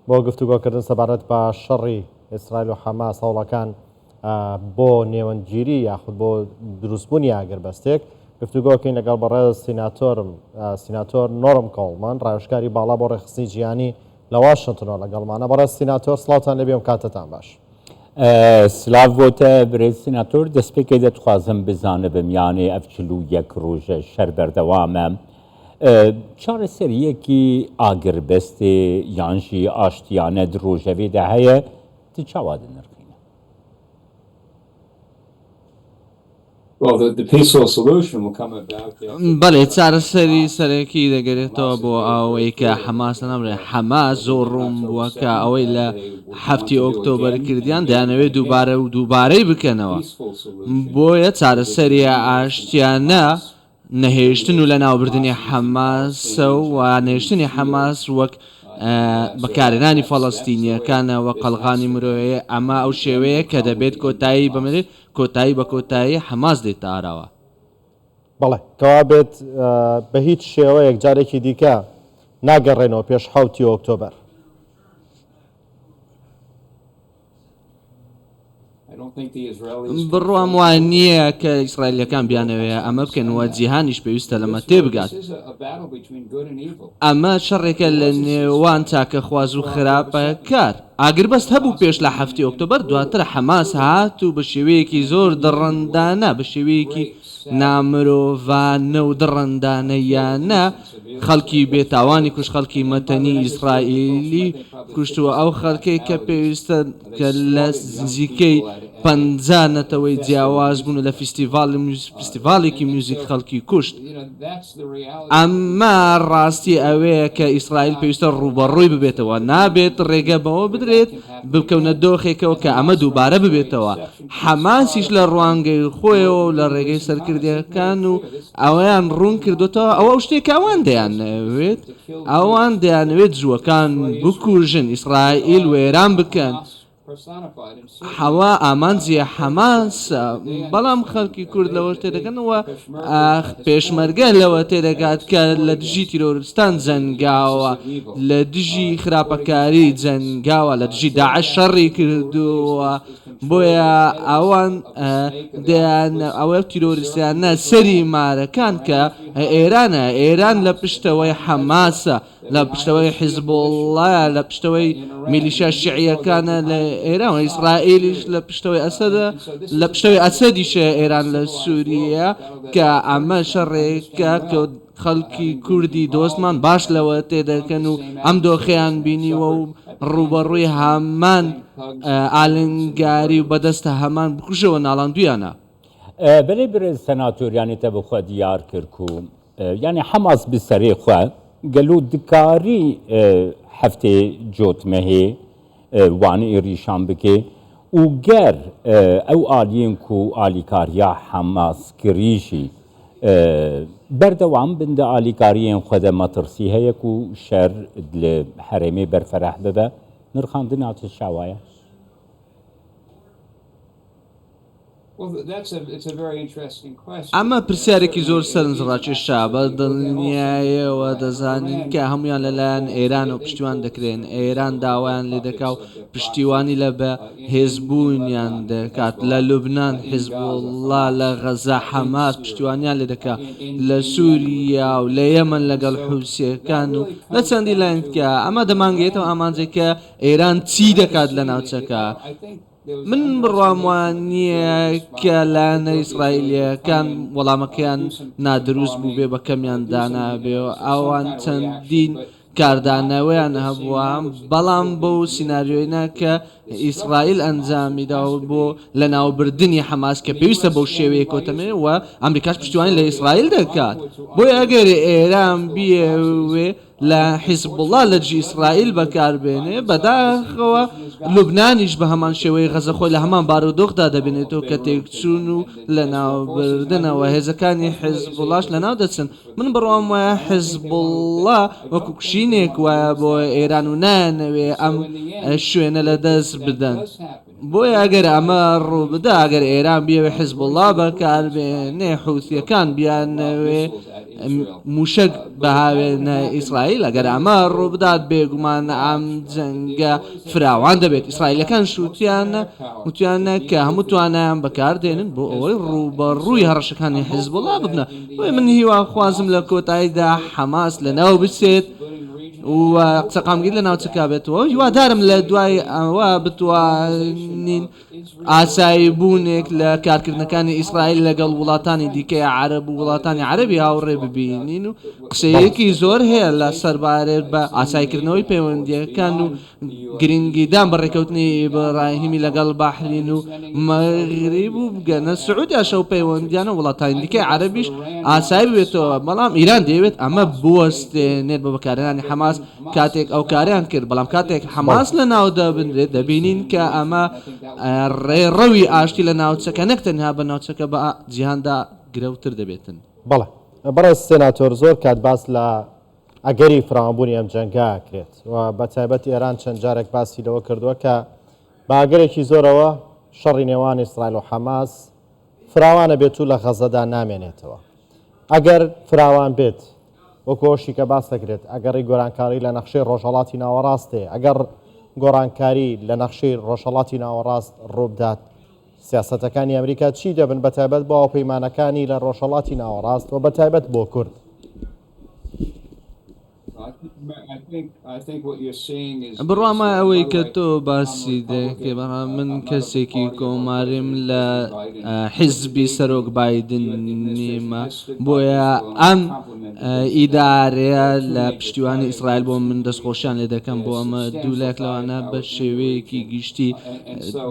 بۆ گفتوگۆکردن سەبارەت بە شەڕی ئیسرائیل و حەماس هەوڵەکان بۆ نێوەندگیری یاخود بۆ دروستبوونی ئاگربەستێک گفتوگۆکەین لەگەڵ بەڕێز سیناتۆر نۆرم کۆڵمان ڕایشکاری باڵا بۆ ڕێخستنی جیهانی لە واشنگتنەوە لەگەڵمانە. بەڕێز سیناتۆر سڵاوتان لەبێ و کاتتان باش. سلااو بۆتە برێز سیناتۆر دەستپێکی دەتخوازم بزانبم یانێ ئەفچلو یەک ڕۆژە شەر بەردەوامە چارەسەریەکی ئاگربەستێ یانژی ئاشتیانەت ڕۆژەوێدا هەیە تو چاوا دەنرخینە؟ بەڵێ چارەسەری سەرەکی دەگەرێتەوە بۆ ئەوەی کە حەماس نەبرێ حەماس زۆر ڕوون بووە کە ئەوەی لە 7 ئۆکتۆبەر کردیان دەیانەوێت دووبارە و دووبارەی بکەنەوە بۆیە چارەسەریە ئاشتیانە نەهێشتن و لە ناوبردنی حەماسە و نێشتنی حەماس وەک بەکارهێنانی فەڵەستینیەکانەوە قەڵغانی مرۆیە ئەمە ئەو شێوەیە کە دەبێت کۆتایی بمرێت کۆتایی بە کۆتایی حەماس دێتە ئاراوە. بەڵێ کەوا بێت بە هیچ شێوەیەک جارێکی دیکە ناگەڕێنەوە پێش 7 ئۆکتۆبەر. بڕوام وان نییە کە ئیسرائیلەکان بیانەوەیە ئەمە بکەنەوە جیهانیش پێویستە لەمە تێبگات. ئەمە شەڕێکە لە نێوان چاکەخواز و خراپە کار. ئاگربەست هەبوو پێش لە 7 ئۆکتۆبەر دواتر حەماس هات و بە شێوەیەکی زۆر دڕندانە بە شێوەیەکی نامرۆڤانە و دڕندانەیانە خەڵکی بێتاوانی کوش خەڵکی مەتەنی ئیسرائیلی کوشتووە ئەو خەڵکەی کە پێویستە کە لە نزیکەی 50 نەتەوەی جیاواز بوون لە فیستیڤالێکی میوزیک خەڵکی کوشت. ئەمە ڕاستی ئەوەیە کە ئیسرائیل پێویستە ڕوبەڕووی ببێتەوە نابێت ڕێگە بەوە بدرێت بکەونە دۆخێکەوە کە ئەمە دووبارە ببێتەوە. حەماسیش لە ڕوانگەی خۆیەوە و لە ڕێگەی سەرکردیەکان و ئەویان ڕوون کردوتەوە ئەوە شتێک ئەوان دەیانەوێت ئەوان دەیانەوێت جووەکان بکوژن ئیسرائیل وێران بکەن. حەوا ئامانجیە حەماسە بەڵام خەڵکی کورد لەوە تێدەکەنەوە پێشمەرگە لەوە تێدەگات کە لە دژی تیرۆریستان جەنگاوە لە دژی خراپەکاری جەنگاوە لە دژی داعش شەڕی کردووە بۆیە ئەوان ئەوە تیرۆریستیانە سەری مارەکان کە ئێران لە پشتەوەی حەماسە لە پشتەوەی حیزبوڵڵایە لە پشتەوەی میلیشیا شیعیەکانە لە ئێران و ئیسرائیلیش لە پشتەوەی ئەسەدە لە پشتەوەی ئەسەدیشە ئێران لە سووریە کە ئەمە شەڕێکە کە خەڵکی کوردی دۆستمان باش لەوە تێدەکەن و ئەم دۆخەیان بینیوە و ڕوبەڕووی هەمان ئالنگاری و بەدەستە هەمان بکوژەوە ناڵاندویانە. بەێ برێز سەناتۆریانێتە بخوا دیار کرد و یعنی حەماس بسەرێ خوێ گەلو دکاری هەفتێ جۆتمەهێ وانە ئێریشان بکێ و گەر ئەو ئالیین و ئالیکاریا حەماس کریژی بەردەوام بندە ئالیکاریên خودە مەترسی هەیەک و شەر لە هەرێمێ بەرفەرەح ببە نرخاندن هاتە شاوایە. ئەمە پرسیارێکی زۆر سەرنجڕاکێشە بە دڵنیایەوە دەزانین کە هەمویان لەلایەن ئێران و پشتیوان دەکرێن. ئێران داوایان لێ دەکا و پشتیوانی لە بە هێزبوونیان دەکات لە لوبنان حیزبوڵڵا لە غەزا حەماس پشتیوانیان لێ دەکا لە سووریا و لە یەمەن لەگەڵ حوسیەکان و لە چەندی لایەنکە ئەمە دەمانگێتەوە ئامانجێک کە ئێران چی دەکات لە ناوچەکە. من بڕوام وان نییە کە لایەنە ئیسرائیلیەکان وەڵامەکەیان نادروست بوو بێ بە کەمیان دانابێ و ئەوان چەندین کاردانەوەیان هەبووە بەڵام بۆ سیناریۆینا کە ئیسرائیل ئەنجامیدا بۆ لە ناوبردنی حەماس کە پێویستە بەو شێوەیە کۆتەمێ و ئەمریکاش پشتیوانی لە ئیسرائیل دەکات. بۆی ئەگەر ئێران بیەوێ لە حیزبوڵڵا لە دژی ئیسرائیل بەکاربێنێ بەداخەوە لوبنانیش بە هەمان شێوەی غەزە خۆی لە هەمان بارودۆخدا دەبێنێتەوە کە تێکچوون و لە ناوبردنەوە هێزەکانی حیزبوڵڵاش لە ناو دەچن. من بڕوام وایە حیزبوڵڵا وەکو کشینێک وایە بۆ ئێران و نانەوێ ئەم شوێنە لە دەست بدەن. بۆیە ئەگەر ئەمە ڕوو بدا ئەگەر ئێران بیەوێ حیزب الله بەکاربێنێ حوثیەکان بیانەوێ موشک بەهاوێنە ئیسرائیل ئەگەر ئەمە ڕوو بدات بێگومان ئەم جەنگە فراوان دەبێت ئیسرائیلەکان وتیانە کە هەموو توانایان بەکاردێنن بۆ ئەوەی ڕووبەڕووی هەڕەشەکانی حیزب الله ببنە. بۆیە من هیوا خوازم لە کۆتاییدا حەماس لەناو بچێت و قسەقامگیر لە ناوچەکە بێتەوە. هیوادارم لە دوای ئەوە بتوانین ئاسایی بوونێک لە کارکردنەکانی ئیسرائیل لەگەڵ وڵاتانی دیکەی عەرەب و وڵاتانی عەرەبی هاوڕێ ببینین و قسەیەکی زۆر هەیە لە سەربارەت بە ئاسایکردنەوەی پەیوەندیەکان و گرنگیدان بە ڕێکەوتنی ئیبراهیمی لەگەڵ باحرین و مەغریب و بگەنە سعودیا شەو پەیوەندیانە وڵاتانی دیکەی عەرەبیش ئاسایی بێتەوە. بەڵام ئیران دەیەوێت ئەمە بوەستێنێت بە بەکارهێنانی حەماس کاتێک ئەو کاریان کرد. بەڵام کاتێک حەماس لە ناو دەبنرێت دەبینین کە ئەمە ڕێڕەوی ئاشتی لە ناوچەکە نەک تەنها بە ناوچەکە بە جیهاندا گرەوتر دەبێتن. بەڵێ بەڕێز سێناتۆر زۆر کات باس لە ئەگەری فراوانبوونی ئەم جەنگا کرێت و بە تایبەت ئێران چەند جارێک باسی لەوە کردووە کە بە ئەگەرێکی زۆرەوە شەڕی نێوان ئیسرائیل و حەماس فراوانە بێت و لە غەزەدا نامێنێتەوە. ئەگەر فراوان بێت وەکۆشی کە باس دەکرێت ئەگەڕی گۆرانکاری لە نەخشەی ڕۆژهەڵاتی ناوەڕاستێ ئەگەر گۆڕانکاری لە نەخشەی ڕۆژهەڵاتی ناوەڕاست ڕووبدات سیاسەتەکانی ئەمریکا چی دەبن بە تایبەت بۆ پەیمانەکانی لە ڕۆژهەڵاتی ناوەڕاست و بە تایبەت بۆ کورد؟ بڕوامە ئەوەی کە تۆ باسی دەکەی من کەسێکی کۆماریم لە حیزبی سەرۆک بایدن نیمە بۆیە ئەم ئیدارەیە لە پشتیوانی ئیسرائیل بۆ من دەستخۆشیان لێ دەکەم بۆ ئەمە دوولێک لەوانە بە شێوەیەکی گشتی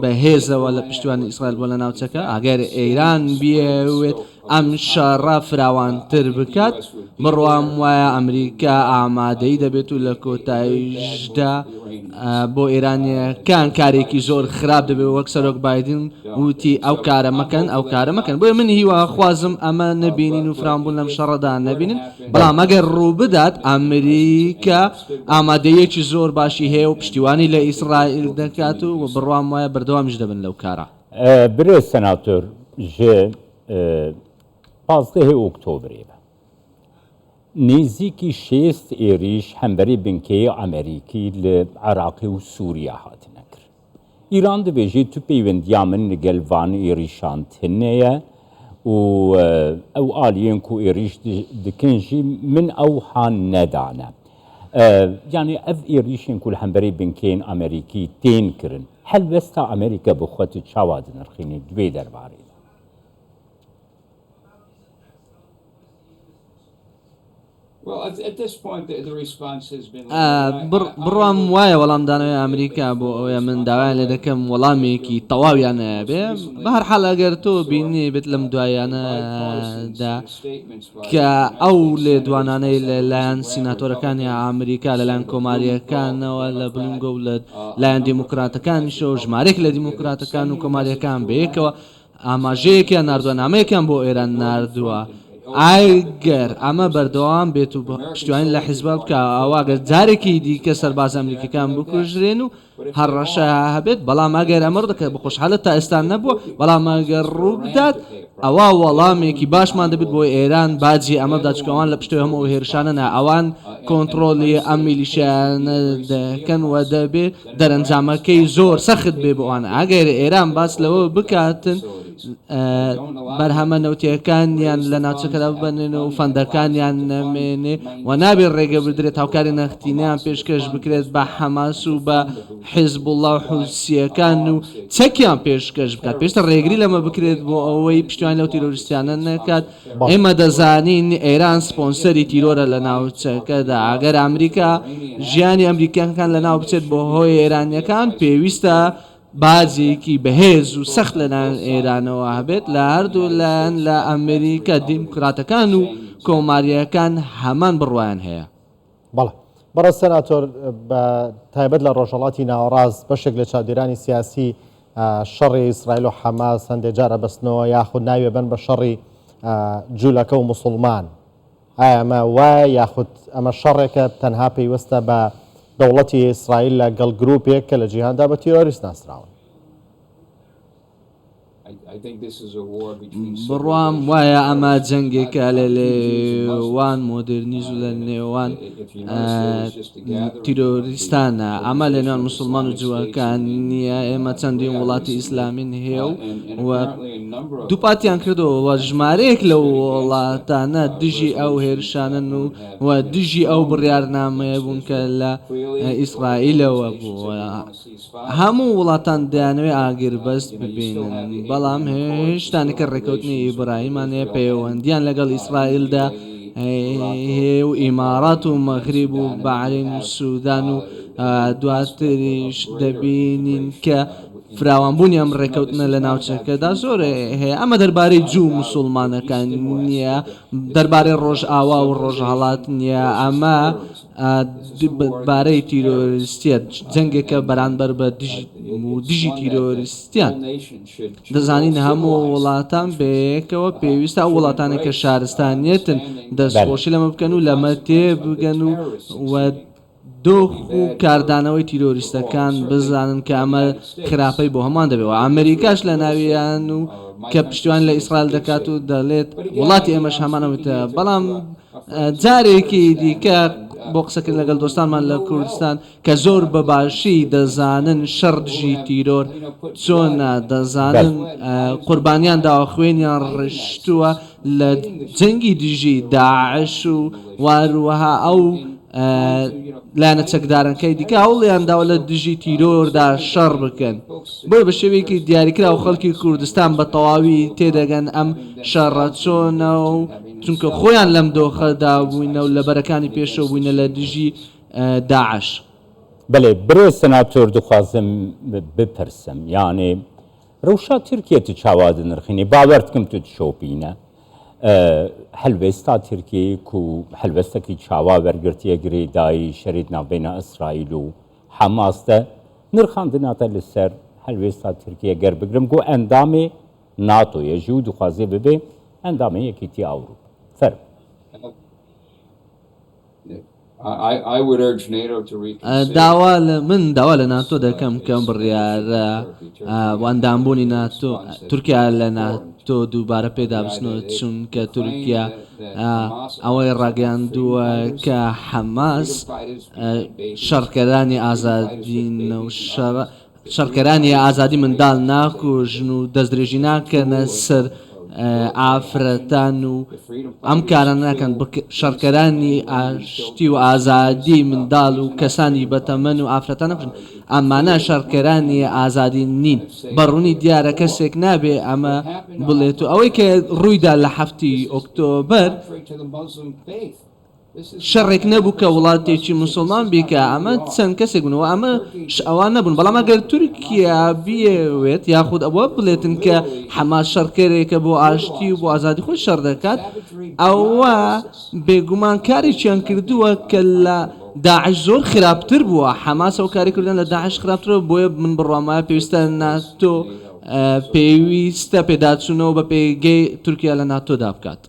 بەهێزەوە لە پشتیوانی ئیسرائیل بۆ لە ناوچەکە ئەگەر ئێران بیاوێت ئەم شەڕە فراوانتر بکات بڕوام وایە ئەمریکا ئامادەی دەبێت و لە کۆتاییشدا بۆ ئێرانیەکان کارێکی زۆر خراپ دەبێت وەک سەرۆک بایدن وتی ئەو کارە مەکەن ئەو کارە مەکەن. بۆیە من هیوا خوازم ئەمە نەبینین و فراوانبوون لەم شەڕەدا نەبینن. بەڵام ئەگەر ڕوو بدات ئەمریکا ئامادەیەکی زۆر باشی هەیە و پشتیوانی لە ئیسرائیل دەکات و بڕوام وایە بەردەوامیش دەبن لەو کارە. برێ سەناتۆر ژێ 15 ئۆکتۆبرێ نێزیکی 6 ئێریش هەمبەری بنکەی ئەمریکی لە عێراقی و سووریا هاتنە کرد. ئیران دەبێژێت تو پەیوەندیا من لەگەڵ وان ئێریشان هەیە و ئەو ئالیەن و ئێریش دکنژی من ئەو هان نەدانە. یعنی ئەف ئێریشێن و هەمبەری بنکەین ئەمریکی تێن کردن هەلبەستا ئەمریکا بخوەتی چاوا دنرخینی دوێ دەربارەی بڕوام وایە وەڵامدانەوەی ئەمریکا بۆ ئەوەیە من داوایان لێ دەکەم وەڵامێکی تەواویانە بێ بە هەر حاڵ ئەگەر تۆ بینی بێت لەم دوایانەدا کە ئەو لێدوانانەی لەلایەن سیناتۆرەکانی ئەمریکا لەلایەن کۆماریەکانەوە لە بلنگە و لە لایەن دیموکراتەکانیشەوە ژمارێک لە دیموکراتەکان و کۆماریەکان بەیەکەوە ئاماژەیەکیان ناردووە نامەیەکیان بۆ ئێران ناردووە. ئەگەر ئەمە بەردەوام بێت و پشتیوانی لە حیزب بکە ئەوواگەر جارێکی دیکە سەرباز ئەمریکەکان بکوژرێن و هەڕەشە هەبێت. بەڵام ئەگەر ئەمە دەکەێت بە خۆشحالە تا ئێستا نەبووە بەڵام ئەگەر ڕوو بدات ئەوە وەڵامێکی باشمان دەبێت بۆ ئێران باجی ئەمە بدات چکەوان لە پشتەوە هەموو هێرشانە ئەوان کۆنتترۆلی ئەم میلیشیانە دەکەن و دەبێت دەرەنجامەکەی زۆر سەخت بێ بۆوان. ئەگەر ئێران باس لەوە بکاتن بەرهەمە نەوتیەکانیان لە ناوچەکەدا ببنێن و فەندەکانیان نەمێنێ و نابێت ڕێگە بدرێت هاوکاری نەختینیان پێشکەش بکرێت بە حەماس و بە حیزب الله و حوسیەکان و چەکیان پێشکەش بکات پێشتر ڕێگری لەمە بکرێت بۆ ئەوەی پشتیوانی لەو تیرۆریستیانە نەکات. ئێمە دەزانین ئێران سپۆنسەری تیرۆرە لە ناوچەکەدا. ئەگەر ئەمریکا ژیانی ئەمریکیەکان لە ناو بچێت بۆ هۆی ئێرانیەکان پێویستە بازێکی بەهێز و سەخت لەلایەن ئێرانەوە هەبێت لە هەردوو لایەن لە ئەمریکا دیموکراتەکان و کۆماریەکان هەمان بڕوایان هەیە. بەڵێ بەڕێز سەناتۆر بە تایبەت لە ڕۆژهەڵاتی ناوەڕاست بەشێک لە چاودێرانی سیاسی شەڕی ئیسرائیل و حەماس هەندێک جارە بەستنەوە یاخود ناوێ بن بە شەڕی جوولەکە و موسڵمان. ئایا ئەمە وایە یاخود ئەمە شەڕێکە تەنها پێیوەستە بە دەوڵەتی ئیسرائیل لەگەڵ گروپێک کە لە جیهاندا بە تیرۆریست ناسراون؟ بڕوام وایە ئەمە جەنگێکە لە لێوان مۆدرنیز و لە نێوان تیرۆریستانە ئەمە لە نێوان مسلمان و جووەکان نییە. ئێمە چەندین وڵاتی ئیسلامین هەیە و دووپاتیان کردەوە و ژمارەیەک لە وڵاتانە دژی ئەو هێرشانن و دژی ئەو بڕیارنامەیە بوون کە لە ئیسرائیلەوە بوو. هەموو وڵاتان دەیانەوێت ئاگربەست ببینن، بەڵام هێشتانێکە ڕێکەوتنی ئیبراهیمانەیە پەیوەندیان لەگەڵ ئیسرائیلدا و ئیمارات و مەغریب و بەحرین و سوودان و دواتریش دەبینین کە فراوانبوونی ئەم ڕێکەوتنە لە ناوچەکەدا زۆر هەیە. ئەمە دەربارەی جوو موسڵمانەکان نییە، دەربارەی ڕۆژئاوا و ڕۆژهەڵات نییە، ئەمە بارەی تیرۆریستیە، جەنگێکە بەرامبەر بە دژی تیرۆریستیان. دەزانین هەموو وڵاتان بەیەکەوە پێویستە ئەو وڵاتانێک کە شارستانیەتن دەستخۆشی لەمە بکەن و لەمە تێبگەن و دۆخ و کاردانەوەی تیرۆریستەکان بزانن کە ئەمە خراپەی بۆ هەمان دەبێت و ئەمریکاش لە ناویان و کە پشتیوان لە ئیسرائیل دەکات و دەڵێت وڵاتی ئێمەش هەمانەوەتە. بەڵام جارێکی دیکە بۆ قسەکرد لەگەڵ دۆستانمان لە کوردستان کە زۆر بەباشی دەزانن شەڕ دژی تیرۆر چۆنە، دەزانن قوربانیان داوە خوێنیان ڕشتووە لە جەنگی دژی داعش و واروەها ئەو لایەنە چەکدارنکەی دیکە هەوڵیان داوە لە دژی تیرۆردا شەڕ بکەن. بۆیە بە شێوەیەکی دیاریکرا و خەڵکی کوردستان بە تەواوی تێدەگەن ئەم شەڕە چۆنە و چونکە خۆیان لەم دۆخەدا بووینە و لە بەرەکانی پێشەوە بووینە لە دژی داعش. بەێ برێ سەناتۆر دخوازم بپرسم، یانێ ڕەوشا تورکێت چاوادە نرخینی باوەردکەم تو شۆپینە هەلوێستا تورکیەیەک و هەلوەستێکی چاوا وەرگرتیە گرێدایی شەریت ناوبینە ئەسرائیل و حەماسدە نرخاندناتە لەسەر هەلوێستا تورکیە گەر بگرم گۆ ئەندامێ ناتۆیەژی و دخوازێ ببێ ئەندامە یەکێتی ئەوروپا فەر داوا لە ناتۆ دەکەم کەم بڕیارە واندامبوونی ناتۆ تورکیا لە ناتۆ دووبارە پێدا بچنەوە، چونکە تورکیا ئەوەی ڕاگەیاندووە کە حەماس شەڕکەرانی ئازادینە و شەڕکەرانی ئازادی منداڵ ناکوژن و دەستدرێژی ناکەنە سەر ئافرەتان و ئەم کاران ناکەن شەڕکەرانی ئاشتی و ئازادی منداڵ و کەسانی بەتەمەن و ئافرەتان نەکوژن. ئەمانە شەڕکەرانی ئازادی نین، بەڕوونی دیارە کەسێک نابێ ئەمە بڵێت و ئەوەی کە ڕوویدا لە 7 ئۆکتۆبەر شەڕێک نەبوو کە وڵاتێکی مسلمان بیکە، ئەمە چەند کەسێک بوونەوە، ئەمە ئەوان نەبوون. بەڵام ئەگەر تورکیا بیەوێت یاخود ئەوە بڵێتن کە حەماس شەڕکەرێکە بۆ ئاشتی و بۆ ئازادی خۆی شەڕ دەکات، ئەوە بێگومان کارێکیان کردووە کە لە داعش زۆر خراپتر بووە. حەماس ئەو کاری کردن لە داعش خراپترەوە، بۆیە من بڕوامایە پێویستە ناتۆ پێویستە پێداچوونەوە بە پێگەی تورکیا لە ناتۆدا بکات.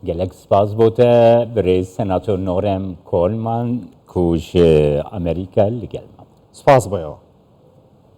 gelek spas bote birêz senatör Norem Coleman ku ji Amerîka li gel. سپاس بۆیەوە.